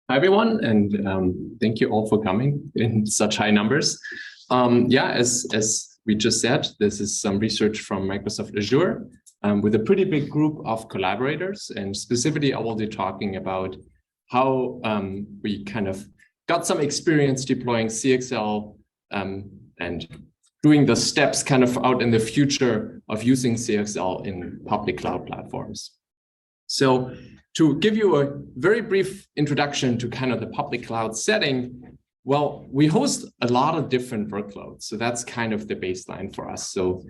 Hi, everyone, and thank you all for coming in such high numbers. As we just said, this is some research from Microsoft Azure with a pretty big group of collaborators. And specifically, I will be talking about how we kind of got some experience deploying CXL and doing the steps kind of out in the future of using CXL in public cloud platforms. So to give you a very brief introduction to kind of the public cloud setting, well, we host a lot of different workloads. So that's kind of the baseline for us. So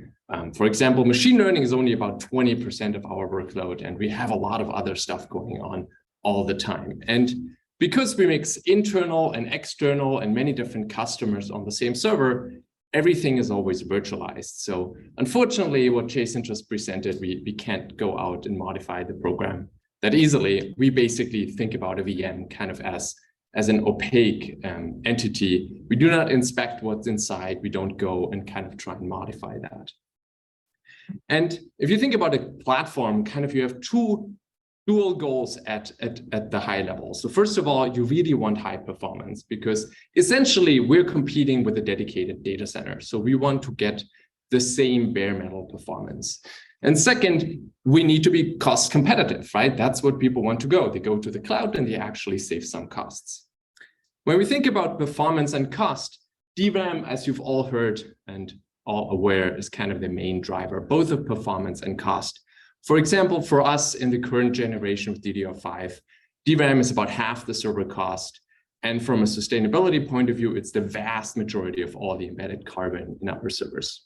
for example, machine learning is only about 20% of our workload, and we have a lot of other stuff going on all the time. And because we mix internal and external and many different customers on the same server, everything is always virtualized. So unfortunately, what Jason just presented, we can't go out and modify the program that easily. We basically think about a VM kind of as an opaque entity. We do not inspect what's inside. We don't go and kind of try and modify that. And if you think about a platform, kind of you have two dual goals at the high level. So first of all, you really want high performance because essentially we're competing with a dedicated data center. So we want to get the same bare metal performance. And second, we need to be cost competitive, right? That's what people want to go. They go to the cloud and they actually save some costs. When we think about performance and cost, DRAM, as you've all heard and all aware, is kind of the main driver, both of performance and cost. For example, for us in the current generation of DDR5, DRAM is about half the server cost. And from a sustainability point of view, it's the vast majority of all the embedded carbon in our servers.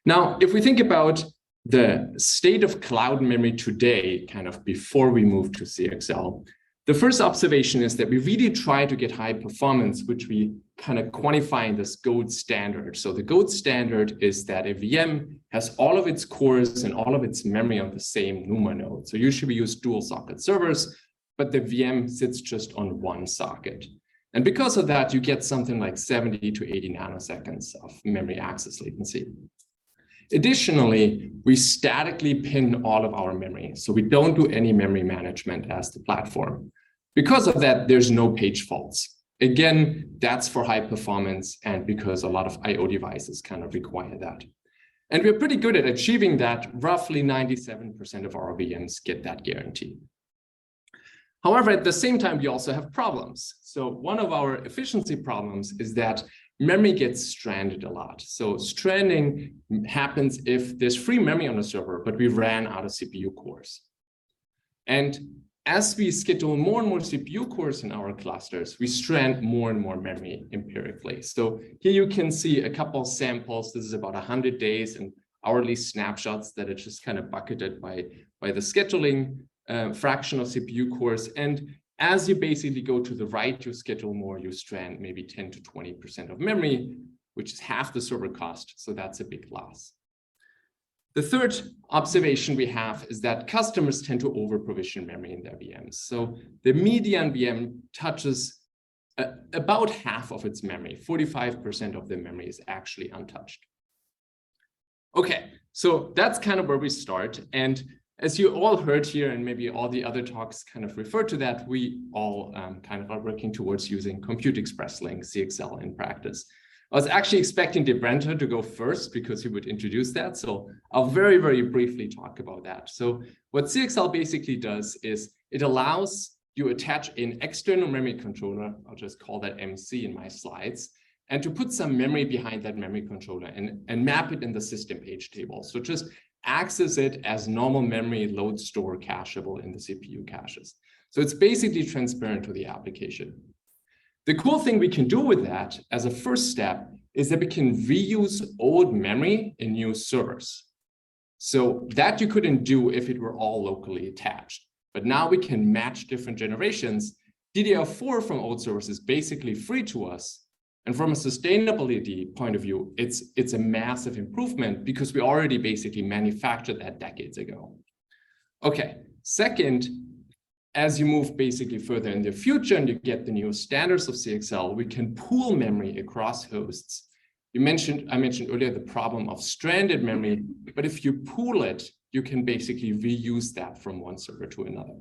Now, if we think about the state of cloud memory today, kind of before we move to CXL, the first observation is that we really try to get high performance, which we kind of quantify in this gold standard. So the gold standard is that a VM has all of its cores and all of its memory on the same NUMA node. So usually we use dual socket servers, but the VM sits just on one socket. And because of that, you get something like 70 to 80 nanoseconds of memory access latency. Additionally, we statically pin all of our memory. So we don't do any memory management as the platform. Because of that, there's no page faults. Again, that's for high performance and because a lot of I/O devices kind of require that. And we're pretty good at achieving that. Roughly 97% of our VMs get that guarantee. However, at the same time, we also have problems. So one of our efficiency problems is that memory gets stranded a lot. So stranding happens if there's free memory on the server, but we ran out of CPU cores. And as we schedule more and more CPU cores in our clusters, we strand more and more memory empirically. So here you can see a couple of samples. This is about 100 days and hourly snapshots that are just kind of bucketed by the scheduling fraction of CPU cores. And as you basically go to the right, you schedule more, you strand maybe 10 to 20% of memory, which is half the server cost. So that's a big loss. The third observation we have is that customers tend to over-provision memory in their VMs. So the median VM touches about half of its memory. 45% of the memory is actually untouched. Okay, so that's kind of where we start. And as you all heard here, and maybe all the other talks kind of refer to that, we all kind of are working towards using Compute Express Link, CXL, in practice. I was actually expecting Brenter to go first because he would introduce that. So I'll very, very briefly talk about that. So what CXL basically does is it allows you attach an external memory controller, I'll just call that MC in my slides, and to put some memory behind that memory controller and map it in the system page table. So just access it as normal memory, load, store, cacheable in the CPU caches. So it's basically transparent to the application. The cool thing we can do with that as a first step is that we can reuse old memory in new servers. So that you couldn't do if it were all locally attached. But now we can match different generations. DDR4 from old servers is basically free to us. And from a sustainability point of view, it's a massive improvement because we already basically manufactured that decades ago. Okay, second, as you move basically further in the future and you get the new standards of CXL, we can pool memory across hosts. I mentioned earlier the problem of stranded memory, but if you pool it, you can basically reuse that from one server to another.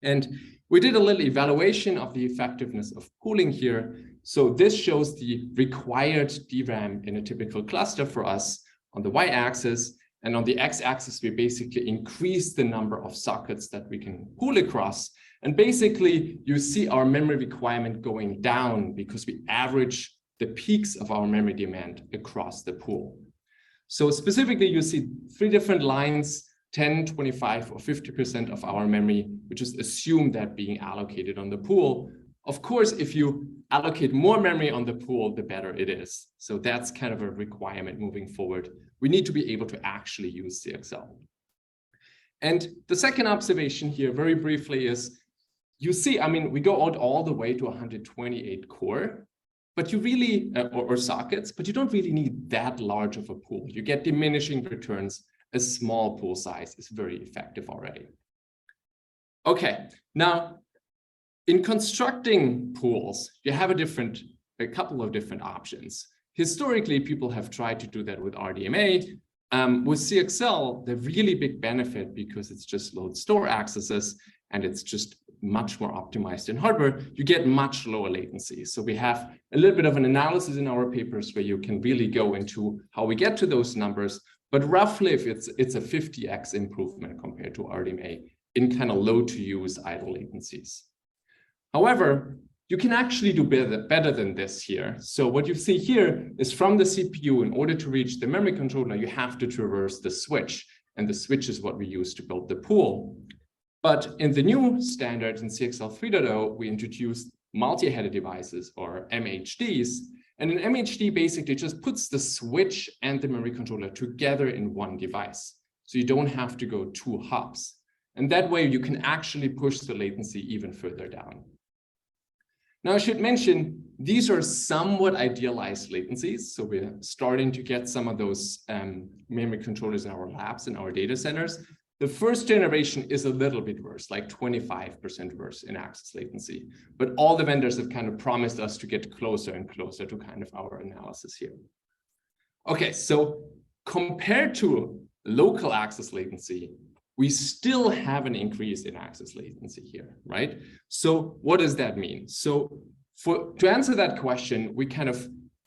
And we did a little evaluation of the effectiveness of pooling here. So this shows the required DRAM in a typical cluster for us on the y-axis. And on the x-axis, we basically increase the number of sockets that we can pool across. And basically, you see our memory requirement going down because we average the peaks of our memory demand across the pool. So specifically, you see 3 different lines, 10, 25, or 50% of our memory, which is assumed that being allocated on the pool. Of course, if you allocate more memory on the pool, the better it is. So that's kind of a requirement moving forward. We need to be able to actually use CXL. And the second observation here, very briefly, is you see, I mean, we go out all the way to 128 core, but you really, or sockets, but you don't really need that large of a pool. You get diminishing returns. A small pool size is very effective already. Okay, now in constructing pools, you have a couple of different options. Historically, people have tried to do that with RDMA. With CXL, the really big benefit, because it's just load store accesses and it's just much more optimized in hardware, you get much lower latency. So we have a little bit of an analysis in our papers where you can really go into how we get to those numbers. But roughly, if it's a 50x improvement compared to RDMA in kind of low to use idle latencies. However, you can actually do better than this here. So what you see here is from the CPU, in order to reach the memory controller, you have to traverse the switch. And the switch is what we use to build the pool. But in the new standard in CXL 3.0, we introduced multi-headed devices, or MHDs. And an MHD basically just puts the switch and the memory controller together in one device. So you don't have to go 2 hops. And that way you can actually push the latency even further down. Now I should mention, these are somewhat idealized latencies. So we're starting to get some of those memory controllers in our labs, in our data centers. The first generation is a little bit worse, like 25% worse in access latency. But all the vendors have kind of promised us to get closer and closer to kind of our analysis here. Okay, so compared to local access latency, we still have an increase in access latency here, right? So what does that mean? So to answer that question,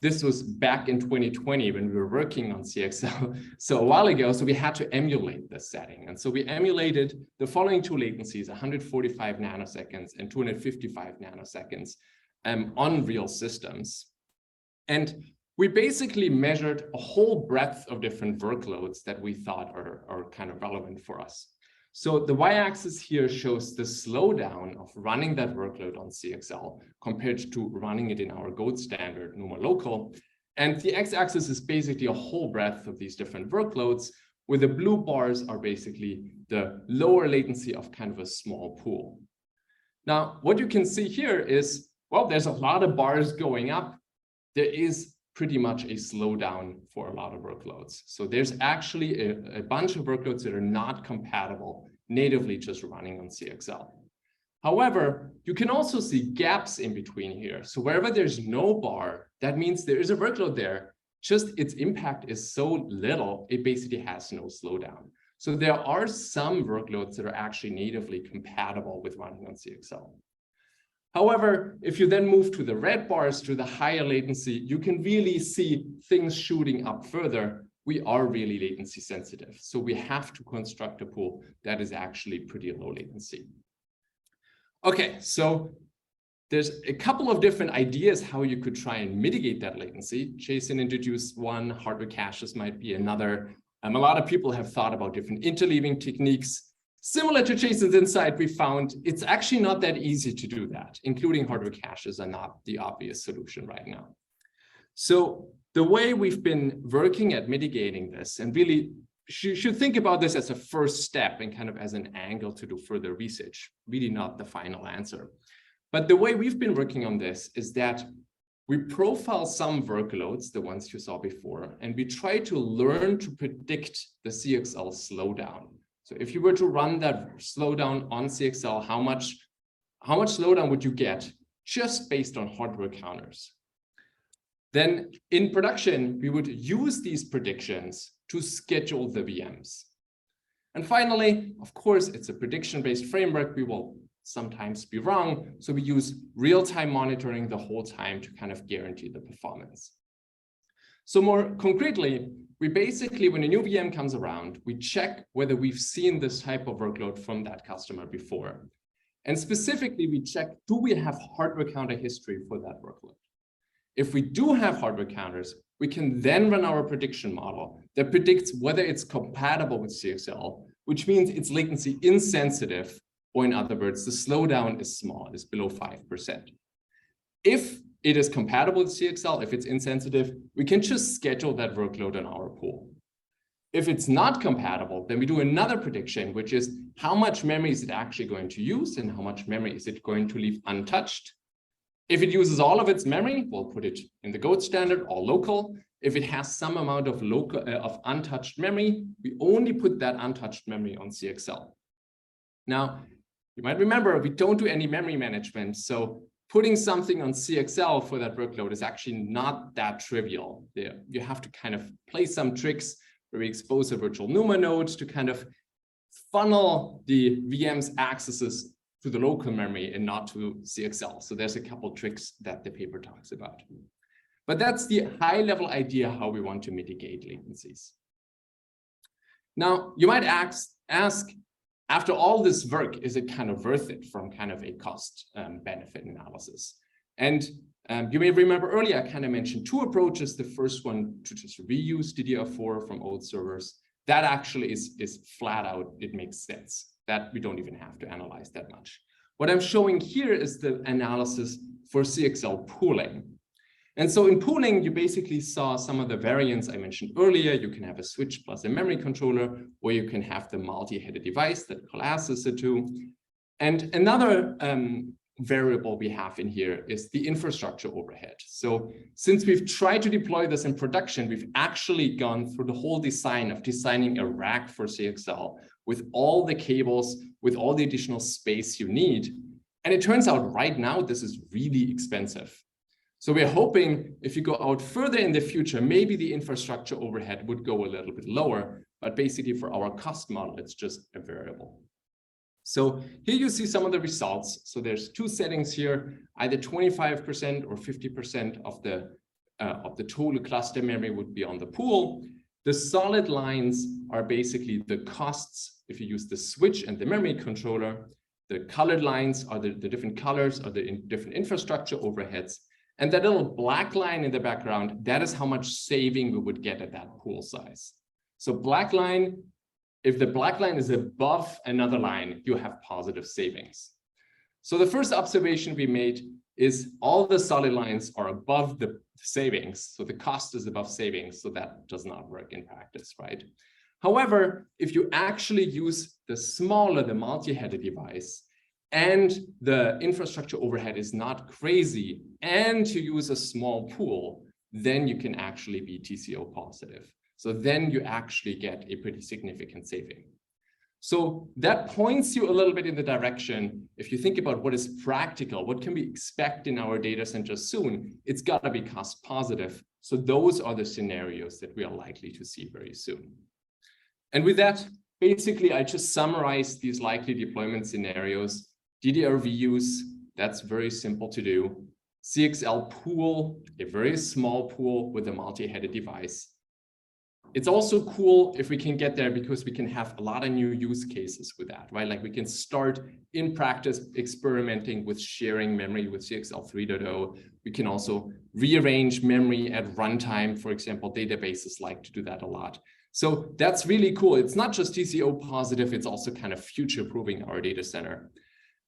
this was back in 2020 when we were working on CXL. So a while ago, so we had to emulate this setting. And so we emulated the following 2 latencies, 145 nanoseconds and 255 nanoseconds on real systems. And we basically measured a whole breadth of different workloads that we thought are kind of relevant for us. So the y-axis here shows the slowdown of running that workload on CXL compared to running it in our gold standard NUMA local. And the x-axis is basically a whole breadth of these different workloads, where the blue bars are basically the lower latency of kind of a small pool. Now, what you can see here is, well, there's a lot of bars going up. There is pretty much a slowdown for a lot of workloads. So there's actually a bunch of workloads that are not compatible natively just running on CXL. However, you can also see gaps in between here. So wherever there's no bar, that means there is a workload there, just its impact is so little, it basically has no slowdown. So there are some workloads that are actually natively compatible with running on CXL. However, if you then move to the red bars, to the higher latency, you can really see things shooting up further. We are really latency sensitive. So we have to construct a pool that is actually pretty low latency. Okay, so there's a couple of different ideas how you could try and mitigate that latency. Jason introduced one, hardware caches might be another. A lot of people have thought about different interleaving techniques. Similar to Jason's insight, we found it's actually not that easy to do that, including hardware caches are not the obvious solution right now. So the way we've been working at mitigating this, and really you should think about this as a first step and kind of as an angle to do further research, really not the final answer. But the way we've been working on this is that we profile some workloads, the ones you saw before, and we try to learn to predict the CXL slowdown. So if you were to run that slowdown on CXL, how much slowdown would you get just based on hardware counters? Then in production, we would use these predictions to schedule the VMs. And finally, of course, it's a prediction-based framework. We will sometimes be wrong. So we use real-time monitoring the whole time to kind of guarantee the performance. So more concretely, we basically, when a new VM comes around, we check whether we've seen this type of workload from that customer before. And specifically, we check, do we have hardware counter history for that workload? If we do have hardware counters, we can then run our prediction model that predicts whether it's compatible with CXL, which means it's latency insensitive, or in other words, the slowdown is small, is below 5%. If it is compatible with CXL, if it's insensitive, we can just schedule that workload on our pool. If it's not compatible, then we do another prediction, which is how much memory is it actually going to use and how much memory is it going to leave untouched. If it uses all of its memory, we'll put it in the gold standard or local. If it has some amount of untouched memory, we only put that untouched memory on CXL. Now, you might remember we don't do any memory management, so putting something on CXL for that workload is actually not that trivial. You have to kind of play some tricks where we expose a virtual NUMA node to kind of funnel the VM's accesses to the local memory and not to CXL. So there's a couple tricks that the paper talks about. But that's the high-level idea how we want to mitigate latencies. Now, you might ask, after all this work, is it kind of worth it from kind of a cost benefit analysis? And you may remember earlier, I kind of mentioned two approaches. The first one to just reuse DDR4 from old servers. That actually is flat out, it makes sense. That we don't even have to analyze that much. What I'm showing here is the analysis for CXL pooling. And so in pooling, you basically saw some of the variants I mentioned earlier. You can have a switch plus a memory controller, or you can have the multi-headed device that coalesces the two. And another variable we have in here is the infrastructure overhead. So since we've tried to deploy this in production, we've actually gone through the whole design of designing a rack for CXL with all the cables, with all the additional space you need. And it turns out right now, this is really expensive. So we're hoping if you go out further in the future, maybe the infrastructure overhead would go a little bit lower, but basically for our cost model, it's just a variable. So here you see some of the results. So there's two settings here, either 25% or 50% of the total cluster memory would be on the pool. The solid lines are basically the costs if you use the switch and the memory controller. The colored lines are the different colors are the different infrastructure overheads. And that little black line in the background, that is how much saving we would get at that pool size. So black line, if the black line is above another line, you have positive savings. So the first observation we made is all the solid lines are above the savings. So the cost is above savings. So that does not work in practice, right? However, if you actually use the smaller, the multi-headed device, and the infrastructure overhead is not crazy, and you use a small pool, then you can actually be TCO positive. So then you actually get a pretty significant saving. So that points you a little bit in the direction, if you think about what is practical, what can we expect in our data centers soon, it's got to be cost positive. So those are the scenarios that we are likely to see very soon. And with that, basically, I just summarized these likely deployment scenarios. DDR reuse, that's very simple to do. CXL pool, a very small pool with a multi-headed device. It's also cool if we can get there because we can have a lot of new use cases with that, right? Like we can start in practice experimenting with sharing memory with CXL 3.0. We can also rearrange memory at runtime. For example, databases like to do that a lot. So that's really cool. It's not just TCO positive, it's also kind of future-proofing our data center.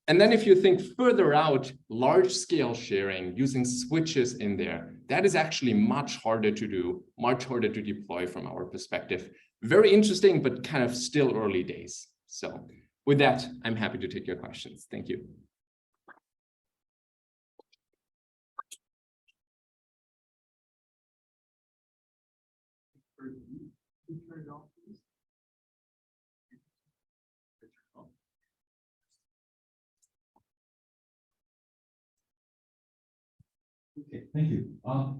And then if you think further out, large scale sharing using switches in there, that is actually much harder to do, much harder to deploy from our perspective. Very interesting, but kind of still early days. So with that, I'm happy to take your questions. Thank you. Okay, thank you.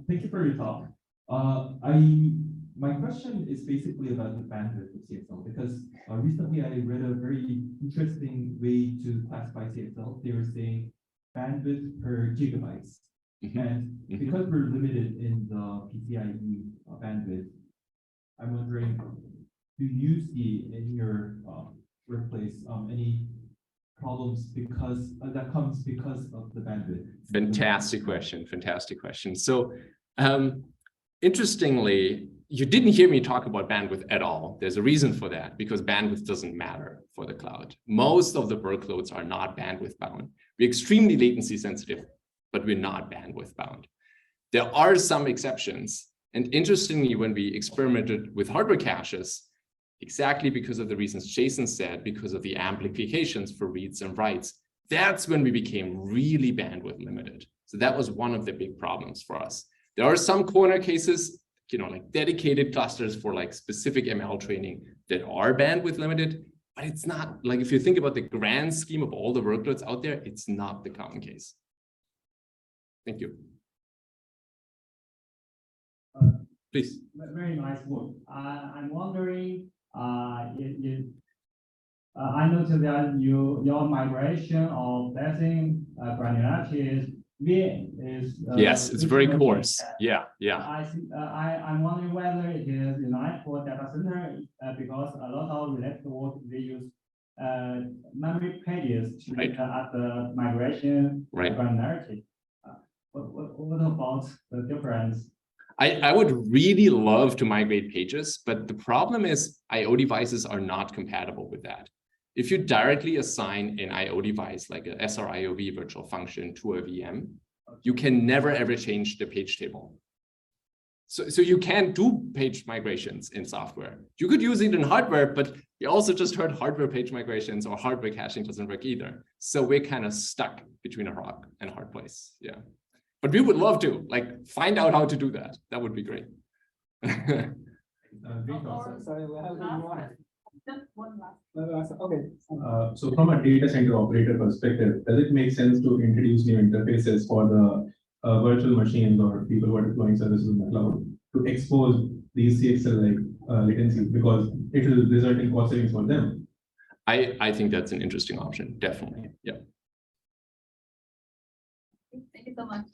Thank you for your talk. I My question is basically about the bandwidth of CXL, because recently I read a very interesting way to classify CXL. They were saying bandwidth per gigabytes. And because we're limited in the PCIe bandwidth, I'm wondering, do you see in your workplace any problems because that comes because of the bandwidth? Fantastic question. Fantastic question. So, interestingly, you didn't hear me talk about bandwidth at all. There's a reason for that, because bandwidth doesn't matter for the cloud. Most of the workloads are not bandwidth bound. We're extremely latency sensitive, but we're not bandwidth bound. There are some exceptions. And interestingly, when we experimented with hardware caches, exactly because of the reasons Jason said, because of the amplifications for reads and writes, that's when we became really bandwidth limited. So that was one of the big problems for us. There are some corner cases, like dedicated clusters for like specific ML training that are bandwidth limited, but it's not like, if you think about the grand scheme of all the workloads out there, it's not the common case. Thank you. Please. Very nice work. I'm wondering, I noticed that your migration of blessing granularity is yes, it's very coarse. Yeah. I'm wondering whether it is unique for data center because a lot of related work they use memory pages to look at the migration granularity. What about the difference? I would really love to migrate pages, but the problem is I/O devices are not compatible with that. If you directly assign an I/O device like a SRIOV virtual function to a VM, you can never ever change the page table. So you can't do page migrations in software. You could use it in hardware, but you also just heard hardware page migrations or hardware caching doesn't work either. So we're kind of stuck between a rock and a hard place. Yeah. But we would love to find out how to do that. That would be great. Sorry, we have just one last. Okay. So from a data center operator perspective, does it make sense to introduce new interfaces for the virtual machines or people who are deploying services in the cloud to expose these CXL latencies, because it will result in cost savings for them? I think that's an interesting option. Definitely. Yeah. Thank you so much.